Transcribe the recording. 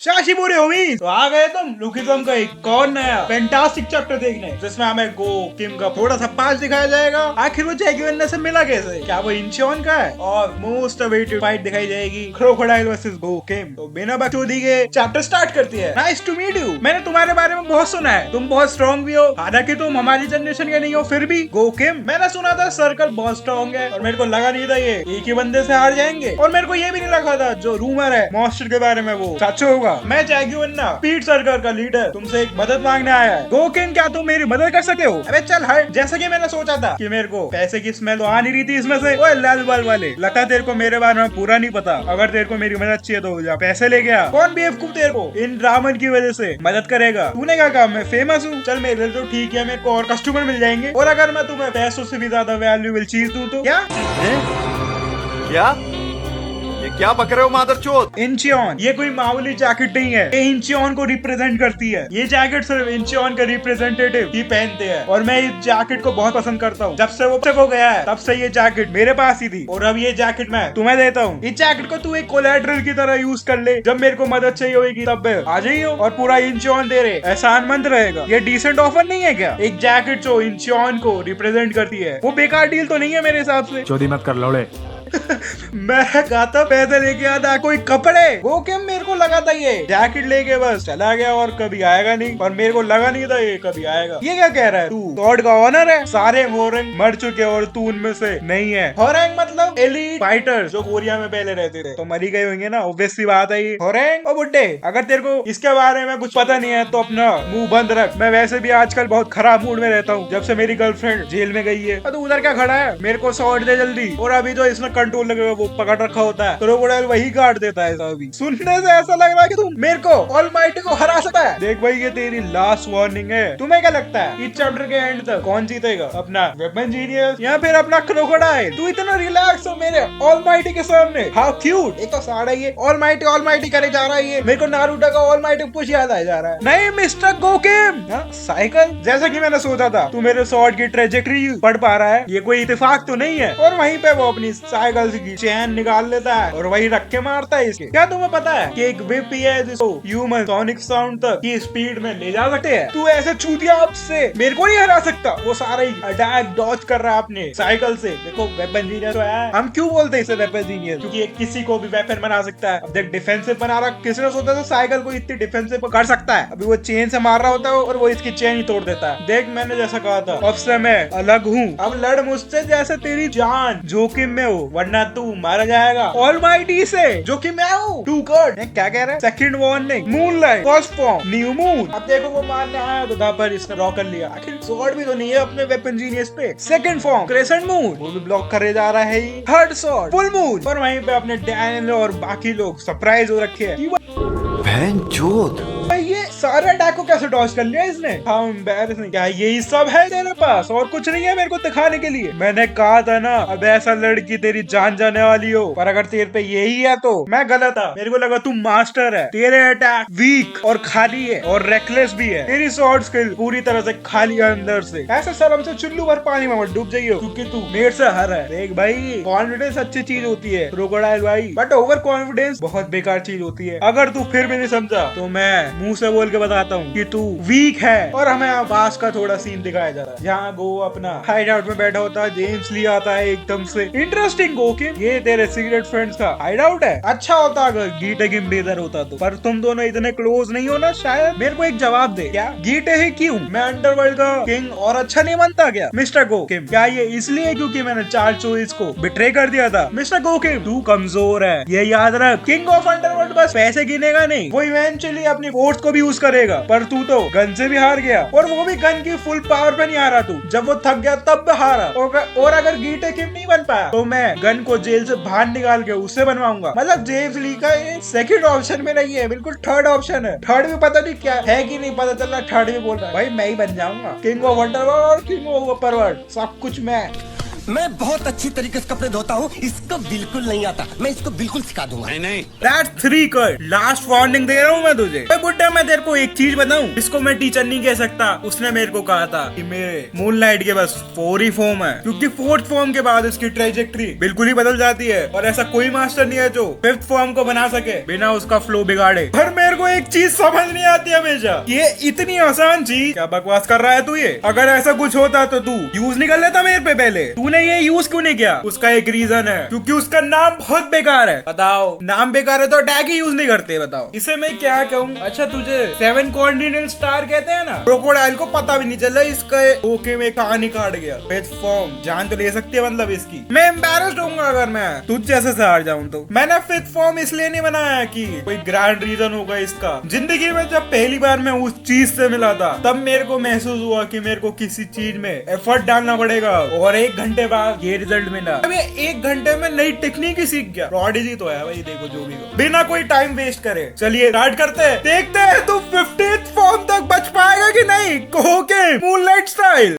शाशी बुरे हुई तो आ गए तुम लुकिज्म का एक और नया फैंटास्टिक चैप्टर देखने, जिसमें हमें गो किम का थोड़ा सा पास दिखाया जाएगा। आखिर वो जैकी वन्ना से मिला कैसे, क्या वो इंचियोन का है, और मोस्ट अवेटेड फाइट दिखाई जाएगी क्रोकोडाइल वर्सेस गो किम। तो बिना बकचोदी के चैप्टर स्टार्ट करती है। नाइस टू मीट यू, मैंने तुम्हारे बारे में बहुत सुना है, तुम बहुत स्ट्रॉन्ग भी हो, हालांकि तुम हमारी जनरेशन के नहीं हो, फिर भी गो किम मैंने सुना था सर्कल बहुत स्ट्रॉन्ग है, और मेरे को लगा नहीं था ये एक ही बंदे से हार जाएंगे, और मेरे को ये भी नहीं लगा था जो रूमर है मॉन्स्टर के बारे में वो सच होगा। मैं जैकी वन्ना पीट सर्कल का लीडर तुमसे एक मदद मांगने आया है। गो किम क्या तुम मेरी मदद कर सके हो? अबे चल हट, जैसा कि मैंने सोचा था कि मेरे को पैसे की स्मेल तो आ नहीं रही थी इसमें से। ओए लाल बाल वाले, लगता तेरे को मेरे बारे में पूरा नहीं पता। अगर तेरे को मेरी मदद चाहिए तो जा पैसे ले गया। कौन बेवकूफ तेरे को इन ड्रामन की वजह से मदद करेगा? तूने क्या कहा मैं फेमस हूँ? चल मेरे लिए तो ठीक है, मेरे को और कस्टमर मिल जाएंगे, और अगर मैं तुम्हें पैसों से भी ज्यादा वैल्यूएबल चीज दूं तो क्या? क्या ये क्या बक रहे हो मादरचोद? इंचियोन ये कोई मामूली जैकेट नहीं है, ये इंचियोन को रिप्रेजेंट करती है। ये जैकेट सिर्फ इंचियोन के रिप्रेजेंटेटिव ही पहनते हैं, और मैं इस जैकेट को बहुत पसंद करता हूँ। जब से वो गया है तब से ये जैकेट मेरे पास ही थी, और अब ये जैकेट मैं तुम्हें देता हूँ। इस जैकेट को तू एक कोलैटरल की तरह यूज कर ले, जब मेरे को मदद चाहिए होगी तब आ जाइयो, और पूरा इंचियोन दे रहे एहसानमंद रहेगा। ये डिसेंट ऑफर नहीं है क्या? एक जैकेट जो इंचियोन को रिप्रेजेंट करती है, वो बेकार डील तो नहीं है मेरे हिसाब से। चोरी मत कर लौड़े। मैं गाता पैसे लेके आता कोई कपड़े। वो क्या मेरे को लगा था ये जैकेट लेके बस चला गया और कभी आएगा नहीं, और मेरे को लगा नहीं था ये कभी आएगा। ये क्या कह रहा है तू? गॉड का ऑनर है, सारे होरंग मर चुके और तू उनमें से नहीं है। होरंग मतलब एलीट फाइटर जो कोरिया में पहले रहते थे, तो मरी गए होंगे ना, ऑब्वियस सी बात है ये। होरंग ओ बुड्ढे, अगर तेरे को इसके बारे में कुछ पता नहीं है तो अपना मुंह बंद रख। मैं वैसे भी आजकल बहुत खराब मूड में रहता हूँ, जब से मेरी गर्लफ्रेंड जेल में गई है। तो उधर क्या खड़ा है, मेरे को शॉट दे जल्दी। और अभी जो इसमें कंट्रोल लगे वो पकड़ रखा होता है, क्रोकोडाइल वही काट देता है। अभी सुनने से ऐसा लग रहा है कि तुम मेरे को ऑलमाइटी को हरा सकता है। देख भाई ये तेरी लास्ट वार्निंग है। तुम्हें क्या लगता है इस चैप्टर के एंड तक कौन जीतेगा, अपना वेपन जीनियस या फिर अपना क्रोकोडाइल? तू इतना रिलैक्स हो मेरे ऑलमाइटी के सामने, हाउ क्यूट। एक तो साड़ा ये ऑलमाइटी ऑलमाइटी करे जा रहा है, ये मेरे को नारुतो का ऑलमाइटी पुश याद आ जा रहा है। नहीं मिस्टर गोकिम, साइकिल जैसा कि मैंने सोचा था तू मेरे शॉट की ट्रेजेक्टरी पढ़ पा रहा है, ये कोई इत्तेफाक तो नहीं है। और वहीं पे वो अपनी साइकिल की चैन निकाल लेता है और वही रख के मारता है इसके। क्या तुम्हें पता है कि एक विप ही है जिसको ह्यूमन सोनिक साउंड तक की स्पीड में ले जा सकते हैं? तू ऐसे चूतिया आपसे मेरे को नहीं हरा सकता। वो सारा ही अटैक डॉज कर रहा है अपने साइकिल से। देखो वेपन जीनियस तो है, हम क्यों बोलते हैं इसे वेपन जीनियस? क्योंकि ये किसी को भी वेपन बना सकता है। अब देख डिफेंसिव बना रहा, किसी ने सोचा था साइकिल को इतनी डिफेंसिव कर सकता है? अभी वो चेन से मार रहा होता है और वो इसकी चेन ही तोड़ देता है। देख मैंने जैसा कहा था, अब से मैं अलग हूँ, अब लड़ मुझसे जैसे तेरी जान जोखिम में हो, वरना तू मारा जाएगा ऑलमाइटी से जो कि मैं हूँ। टू कट क्या कह रहा है? Second warning moonlight, first form new moon. अब देखो वो मारने आया तो था पर इसने रॉक कर लिया। आखिर स्वॉर्ड भी तो नहीं है अपने वेपन जीनियस पे। सेकंड फॉर्म क्रेसेंट मून, वो भी ब्लॉक करे जा रहा है। थर्ड स्वॉर्ड फुल मून, और वहीं पे अपने डैनियल और बाकी लोग सरप्राइज हो रखे हैं। बहनचोद, ये सारे अटैक को कैसे डॉज कर लिया इसने? हाँ एम्बैरेसिंग। क्या यही सब है तेरे पास और कुछ नहीं है मेरे को दिखाने के लिए? मैंने कहा था ना अब ऐसा लड़की तेरी जान जाने वाली हो, पर अगर तेरे पे यही है तो मैं गलत था। मेरे को लगा तू मास्टर है, तेरे अटैक वीक और खाली है और रेकलेस भी है। तेरी शॉर्ट स्किल पूरी तरह से खाली है अंदर से। ऐसे शर्म से चुल्लू भर पानी में मत डूब जाइयो, क्योंकि तू मेरे से हर है। देख भाई कॉन्फिडेंस अच्छी चीज होती है क्रोकोडाइल भाई, बट ओवर कॉन्फिडेंस बहुत बेकार चीज होती है। अगर तू फिर भी नहीं समझा तो मैं मुंह से बोल के बताता हूँ कि तू वीक है। और हमें आवास का थोड़ा सीन दिखाया जा रहा है, जहाँ गो अपना हाइड आउट में बैठा होता है, जेम्स ली आता है एकदम से। इंटरेस्टिंग गो कि ये तेरे सीक्रेट फ्रेंड्स का हाइड आउट है। अच्छा होता अगर गीटे की ब्रदर होता तो, पर तुम दोनों इतने क्लोज नहीं हो ना शायद। मेरे को एक जवाब दे, क्या गीटे है क्यों? मैं अंडरवर्ल्ड का किंग और अच्छा नहीं बनता क्या मिस्टर गोकिम? क्या ये इसलिए क्योंकि मैंने चार चोइस को बिट्रे कर दिया था? मिस्टर गोकिम तू कमजोर है, ये याद रख। किंग ऑफ अंडरवर्ल्ड बस पैसे गिनेगा नहीं, वो इवेंचुअली अपनी फोर्स को भी यूज करेगा। पर तू तो गन से भी हार गया, और वो भी गन की फुल पावर पे नहीं हारा तू। जब वो थक गया तब हारा। और अगर गीटे किम नहीं बन पाया तो मैं गन को जेल से बाहर निकाल के उससे बनवाऊंगा। मतलब जेम्स ली का ये सेकंड ऑप्शन में नहीं है, बिल्कुल थर्ड ऑप्शन है। थर्ड भी पता नहीं क्या है कि नहीं पता चल रहा, थर्ड भी बोल रहा है। भाई मैं ही बन जाऊंगा किंग ऑफ अंडरवर्ल्ड और किंग ऑफ अपर वर्ल्ड, सब कुछ मैं। मैं बहुत अच्छी तरीके से कपड़े धोता हूँ, इसको बिल्कुल नहीं आता, मैं इसको बिल्कुल सिखा दूंगा। नहीं नहीं That's 3 कट। लास्ट वार्निंग दे रहा हूँ मैं तुझे। बुड्ढा मैं तेरे को एक चीज बताऊं, इसको मैं टीचर नहीं कह सकता। उसने मेरे को कहा था कि मेरे मूनलाइट के बस 4 ही फॉर्म है, क्योंकि 4th फॉर्म के बाद उसकी ट्रेजेक्ट्री बिल्कुल ही बदल जाती है और ऐसा कोई मास्टर नहीं है जो 5th फॉर्म को बना सके बिना उसका फ्लो बिगाड़े। पर मेरे को एक चीज समझ नहीं आती हमेशा, ये इतनी आसान चीज क्या बकवास कर रहा है तू? ये अगर ऐसा कुछ होता तो तू यूज नहीं कर लेता मेरे पे पहले? तूने ये यूज क्यों नहीं किया? उसका एक रीजन है, क्योंकि उसका नाम बहुत बेकार है। बताओ, नाम बेकार है तो टैग ही यूज नहीं करते। बताओ इसे मैं क्या कहूँ? अच्छा तुझे 7 कॉर्डिनेटल स्टार कहते हैं ना, क्रोकोडाइल को पता भी नहीं चला इसका ओके में कहां निकाल गया। 5th फॉर्म जान तो ले सकती है मतलब इसकी। मैं एम्बैरेस्ड होऊंगा अगर मैं तुझ जैसे से हार जाऊं तो। मैंने 5th फॉर्म इसलिए नहीं बनाया कि कोई ग्रैंड रीजन होगा इसका। जिंदगी में जब पहली बार मैं उस चीज से मिला था तब मेरे को महसूस हुआ कि मेरे को किसी चीज में एफर्ट डालना पड़ेगा, और 1 घंटे बाद ये रिजल्ट मिला। अब ये 1 घंटे में नई टेक्निक ही सीख गया। प्रोडिजी तो है भाई, देखो जो भी हो, बिना कोई टाइम वेस्ट करे। चलिए स्टार्ट करते हैं, देखते हैं तू 50th फॉर्म तक बच पाएगा कि नहीं। कहो के मूनलाइट स्टाइल।